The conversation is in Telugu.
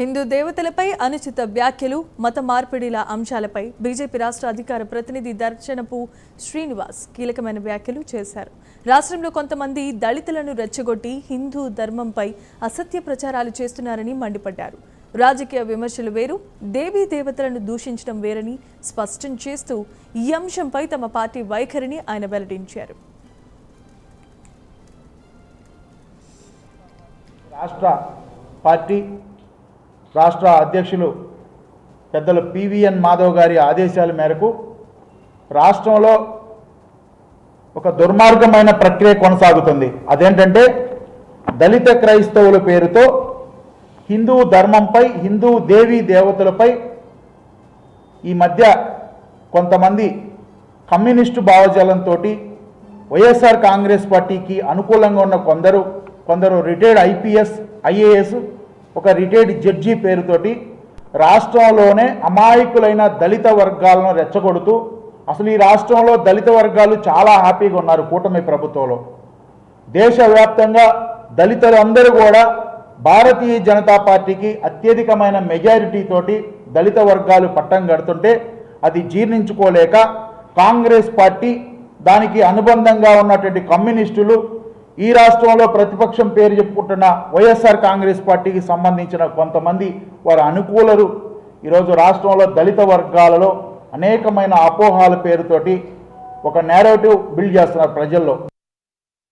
హిందూ దేవతలపై అనుచిత వ్యాఖ్యలు మత మార్పిడిల అంశాలపై బీజేపీ రాష్ట్ర అధికార ప్రతినిధి దర్శనపు శ్రీనివాస్ కీలకమైన వ్యాఖ్యలు చేశారు. రాష్ట్రంలో కొంతమంది దళితులను రెచ్చగొట్టి హిందూ ధర్మంపై అసత్య ప్రచారాలు చేస్తున్నారని మండిపడ్డారు. రాజకీయ విమర్శలు వేరు, దేవీ దేవతలను దూషించడం వేరని స్పష్టం చేస్తూ ఈ అంశంపై తమ పార్టీ వైఖరిని ఆయన వెల్లడించారు. రాష్ట్ర అధ్యక్షులు పెద్దలు పివిఎన్ మాధవ్ గారి ఆదేశాల మేరకు రాష్ట్రంలో ఒక దుర్మార్గమైన ప్రక్రియ కొనసాగుతుంది. అదేంటంటే దళిత క్రైస్తవుల పేరుతో హిందూ ధర్మంపై, హిందూ దేవీ దేవతలపై ఈ మధ్య కొంతమంది కమ్యూనిస్టు భావజాలంతో వైఎస్ఆర్ కాంగ్రెస్ పార్టీకి అనుకూలంగా ఉన్న కొందరు రిటైర్డ్ ఐపీఎస్, ఐఏఎస్, ఒక రిటైర్డ్ జడ్జి పేరుతోటి రాష్ట్రంలోనే అమాయకులైన దళిత వర్గాలను రెచ్చగొడుతూ, అసలు ఈ రాష్ట్రంలో దళిత వర్గాలు చాలా హ్యాపీగా ఉన్నారు కూటమి ప్రభుత్వంలో. దేశవ్యాప్తంగా దళితులందరూ కూడా భారతీయ జనతా పార్టీకి అత్యధికమైన మెజారిటీతోటి దళిత వర్గాలు పట్టం కడుతుంటే అది జీర్ణించుకోలేక కాంగ్రెస్ పార్టీ, దానికి అనుబంధంగా ఉన్నటువంటి కమ్యూనిస్టులు, ఈ రాష్ట్రంలో ప్రతిపక్షం పేరు చెప్పుకుంటున్న వైఎస్ఆర్ కాంగ్రెస్ పార్టీకి సంబంధించిన కొంతమంది వారి అనుకూలరు ఈరోజు రాష్ట్రంలో దళిత వర్గాలలో అనేకమైన అపోహాల పేరుతోటి ఒక నేరేటివ్ బిల్డ్ చేస్తున్నారు ప్రజల్లో.